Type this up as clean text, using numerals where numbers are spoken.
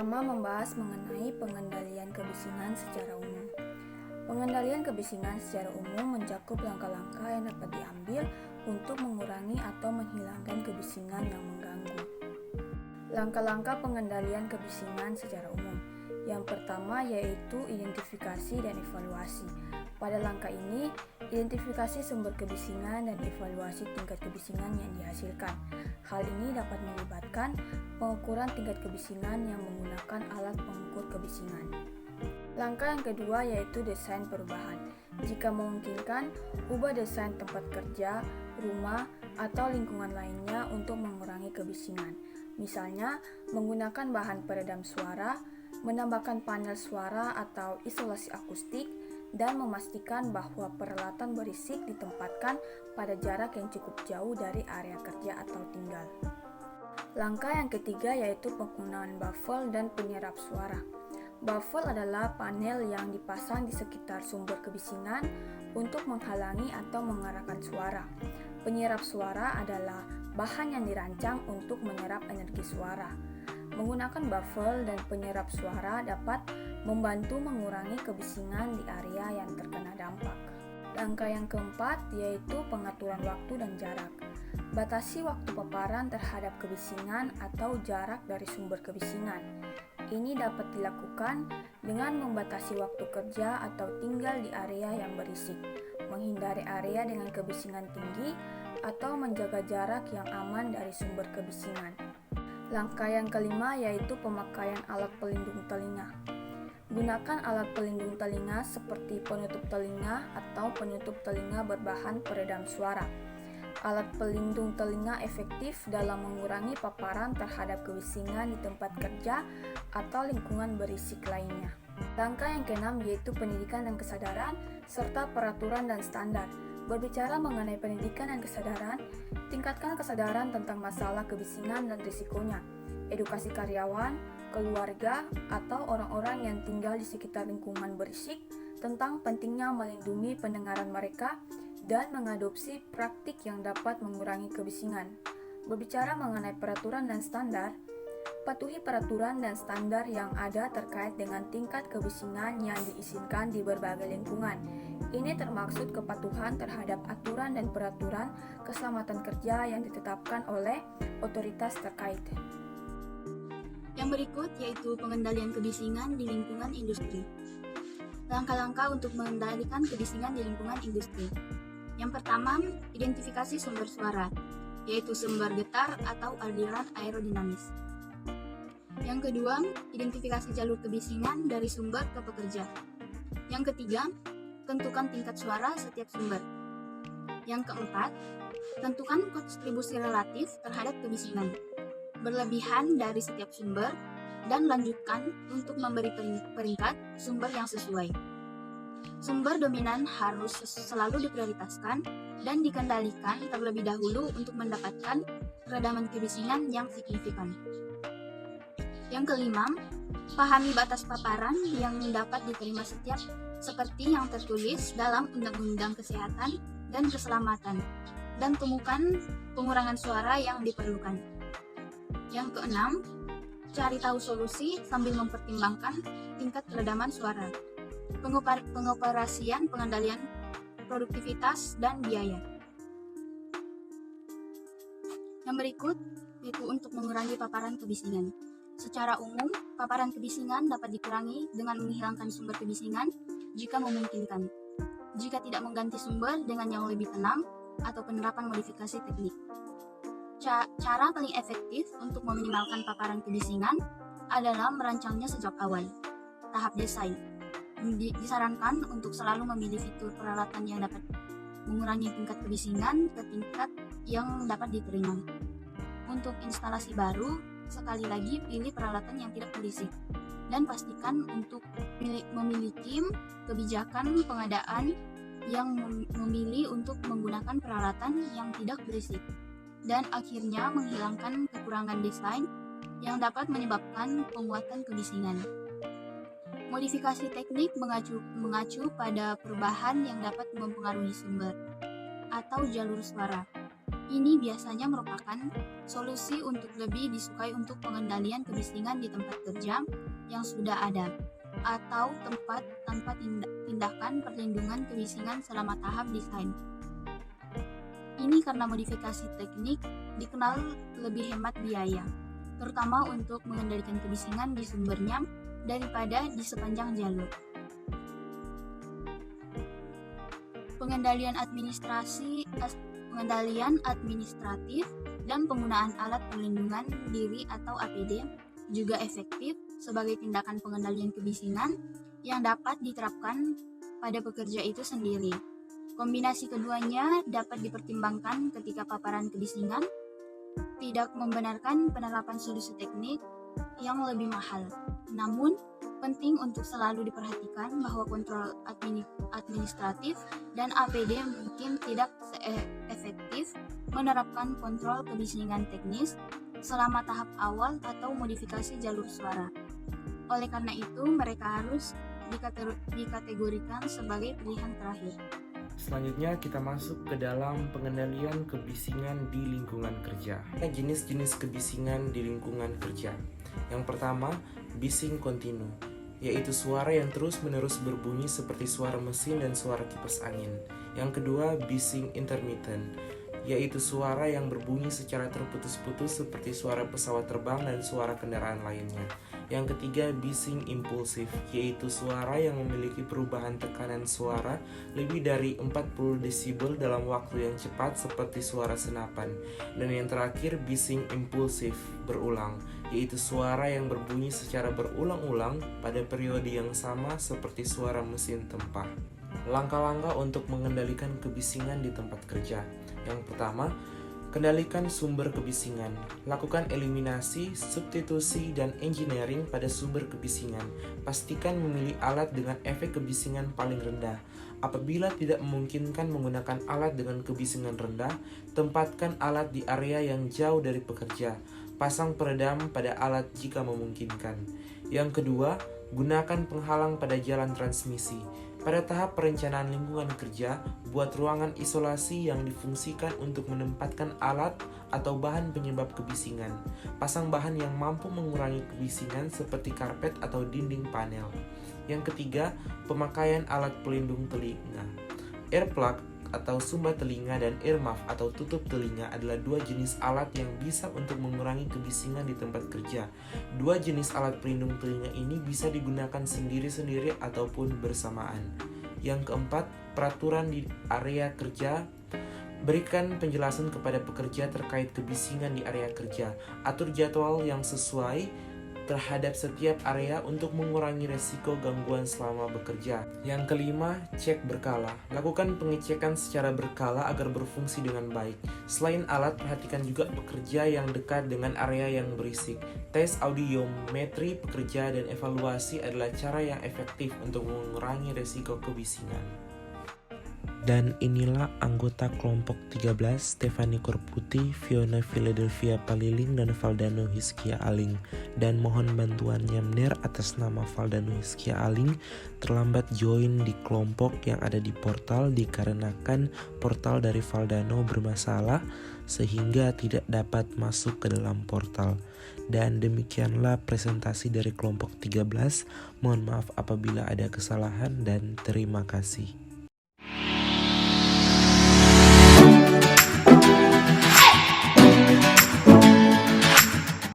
pertama membahas mengenai pengendalian kebisingan secara umum. Pengendalian kebisingan secara umum mencakup langkah-langkah yang dapat diambil untuk mengurangi atau menghilangkan kebisingan yang mengganggu. Langkah-langkah pengendalian kebisingan secara umum. Yang pertama yaitu identifikasi dan evaluasi. Pada langkah ini, identifikasi sumber kebisingan dan evaluasi tingkat kebisingan yang dihasilkan. Hal ini dapat melibatkan pengukuran tingkat kebisingan yang menggunakan alat pengukur kebisingan. Langkah yang kedua yaitu desain perubahan. Jika memungkinkan, ubah desain tempat kerja, rumah, atau lingkungan lainnya untuk mengurangi kebisingan. Misalnya, menggunakan bahan peredam suara, menambahkan panel suara atau isolasi akustik, dan memastikan bahwa peralatan berisik ditempatkan pada jarak yang cukup jauh dari area kerja atau tinggal. Langkah yang ketiga yaitu penggunaan baffle dan penyerap suara. Baffle adalah panel yang dipasang di sekitar sumber kebisingan untuk menghalangi atau mengarahkan suara. Penyerap suara adalah bahan yang dirancang untuk menyerap energi suara. Menggunakan baffle dan penyerap suara dapat membantu mengurangi kebisingan di area yang terkena dampak. Langkah yang keempat yaitu pengaturan waktu dan jarak. Batasi waktu paparan terhadap kebisingan atau jarak dari sumber kebisingan. Ini dapat dilakukan dengan membatasi waktu kerja atau tinggal di area yang berisik, menghindari area dengan kebisingan tinggi, atau menjaga jarak yang aman dari sumber kebisingan. Langkah yang kelima yaitu pemakaian alat pelindung telinga. Gunakan alat pelindung telinga seperti penutup telinga atau penutup telinga berbahan peredam suara. Alat pelindung telinga efektif dalam mengurangi paparan terhadap kebisingan di tempat kerja atau lingkungan berisik lainnya. Langkah yang keenam yaitu pendidikan dan kesadaran serta peraturan dan standar. Berbicara mengenai pendidikan dan kesadaran, tingkatkan kesadaran tentang masalah kebisingan dan risikonya. Edukasi karyawan, keluarga, atau orang-orang yang tinggal di sekitar lingkungan berisik tentang pentingnya melindungi pendengaran mereka dan mengadopsi praktik yang dapat mengurangi kebisingan. Berbicara mengenai peraturan dan standar, patuhi peraturan dan standar yang ada terkait dengan tingkat kebisingan yang diizinkan di berbagai lingkungan. Ini termaksud kepatuhan terhadap aturan dan peraturan keselamatan kerja yang ditetapkan oleh otoritas terkait. Yang berikut yaitu pengendalian kebisingan di lingkungan industri. Langkah-langkah untuk mengendalikan kebisingan di lingkungan industri. Yang pertama, identifikasi sumber suara, yaitu sumber getar atau aliran aerodinamis. Yang kedua, identifikasi jalur kebisingan dari sumber ke pekerja. Yang ketiga, tentukan tingkat suara setiap sumber. Yang keempat, tentukan kontribusi relatif terhadap kebisingan, berlebihan dari setiap sumber, dan lanjutkan untuk memberi peringkat sumber yang sesuai. Sumber dominan harus selalu diprioritaskan dan dikendalikan terlebih dahulu untuk mendapatkan peredaman kebisingan yang signifikan. Yang kelima, pahami batas paparan yang dapat diterima setiap seperti yang tertulis dalam Undang-Undang Kesehatan dan Keselamatan, dan temukan pengurangan suara yang diperlukan. Yang keenam, cari tahu solusi sambil mempertimbangkan tingkat keredaman suara, pengoperasian pengendalian produktivitas dan biaya. Yang berikut yaitu untuk mengurangi paparan kebisingan. Secara umum, paparan kebisingan dapat dikurangi dengan menghilangkan sumber kebisingan jika memungkinkan. Jika tidak mengganti sumber dengan yang lebih tenang atau penerapan modifikasi teknik. Cara paling efektif untuk meminimalkan paparan kebisingan adalah merancangnya sejak awal. Tahap desain. Disarankan untuk selalu memilih fitur peralatan yang dapat mengurangi tingkat kebisingan ke tingkat yang dapat diterima. Untuk instalasi baru, sekali lagi pilih peralatan yang tidak berisik dan pastikan untuk memiliki kebijakan pengadaan yang memilih untuk menggunakan peralatan yang tidak berisik dan akhirnya menghilangkan kekurangan desain yang dapat menyebabkan penguatan kebisingan. Modifikasi teknik mengacu pada perubahan yang dapat mempengaruhi sumber atau jalur suara Ini biasanya merupakan solusi untuk lebih disukai untuk pengendalian kebisingan di tempat kerja yang sudah ada, atau tempat tanpa tindakan perlindungan kebisingan selama tahap desain. Ini karena modifikasi teknik dikenal lebih hemat biaya, terutama untuk mengendalikan kebisingan di sumbernya daripada di sepanjang jalur. Pengendalian administratif dan penggunaan alat perlindungan diri atau APD juga efektif sebagai tindakan pengendalian kebisingan yang dapat diterapkan pada pekerja itu sendiri. Kombinasi keduanya dapat dipertimbangkan ketika paparan kebisingan tidak membenarkan penerapan solusi teknik yang lebih mahal. Namun, penting untuk selalu diperhatikan bahwa kontrol administratif dan APD mungkin tidak efektif menerapkan kontrol kebisingan teknis selama tahap awal atau modifikasi jalur suara. Oleh karena itu, mereka harus dikategorikan sebagai pilihan terakhir. Selanjutnya kita masuk ke dalam pengendalian kebisingan di lingkungan kerja. Jenis-jenis kebisingan di lingkungan kerja. Yang pertama, bising kontinu, yaitu suara yang terus-menerus berbunyi seperti suara mesin dan suara kipas angin. Yang kedua, bising intermittent, yaitu suara yang berbunyi secara terputus-putus seperti suara pesawat terbang dan suara kendaraan lainnya. Yang ketiga, bising impulsif, yaitu suara yang memiliki perubahan tekanan suara lebih dari 40 desibel dalam waktu yang cepat seperti suara senapan. Dan yang terakhir, bising impulsif berulang, yaitu suara yang berbunyi secara berulang-ulang pada periode yang sama seperti suara mesin tempah. Langkah-langkah untuk mengendalikan kebisingan di tempat kerja. Yang pertama, kendalikan sumber kebisingan. Lakukan eliminasi, substitusi, dan engineering pada sumber kebisingan. Pastikan memilih alat dengan efek kebisingan paling rendah. Apabila tidak memungkinkan menggunakan alat dengan kebisingan rendah, tempatkan alat di area yang jauh dari pekerja. Pasang peredam pada alat jika memungkinkan. Yang kedua, gunakan penghalang pada jalan transmisi. Pada tahap perencanaan lingkungan kerja, buat ruangan isolasi yang difungsikan untuk menempatkan alat atau bahan penyebab kebisingan. Pasang bahan yang mampu mengurangi kebisingan seperti karpet atau dinding panel. Yang ketiga, pemakaian alat pelindung telinga. Earplug atau sumbat telinga dan earmuff atau tutup telinga adalah dua jenis alat yang bisa untuk mengurangi kebisingan di tempat kerja. Dua jenis alat pelindung telinga ini bisa digunakan sendiri-sendiri ataupun bersamaan. Yang keempat, peraturan di area kerja. Berikan penjelasan kepada pekerja terkait kebisingan di area kerja. Atur jadwal yang sesuai terhadap setiap area untuk mengurangi resiko gangguan selama bekerja. Yang kelima, cek berkala. Lakukan pengecekan secara berkala agar berfungsi dengan baik. Selain alat, perhatikan juga pekerja yang dekat dengan area yang berisik. Tes audiometri pekerja dan evaluasi adalah cara yang efektif untuk mengurangi resiko kebisingan. Dan inilah anggota kelompok 13, Stefani Korputi, Fiona Philadelphia Paliling, dan Valdano Hiskia Aling. Dan mohon bantuannya Mner atas nama Valdano Hiskia Aling terlambat join di kelompok yang ada di portal dikarenakan portal dari Valdano bermasalah sehingga tidak dapat masuk ke dalam portal. Dan demikianlah presentasi dari kelompok 13. Mohon maaf apabila ada kesalahan dan terima kasih.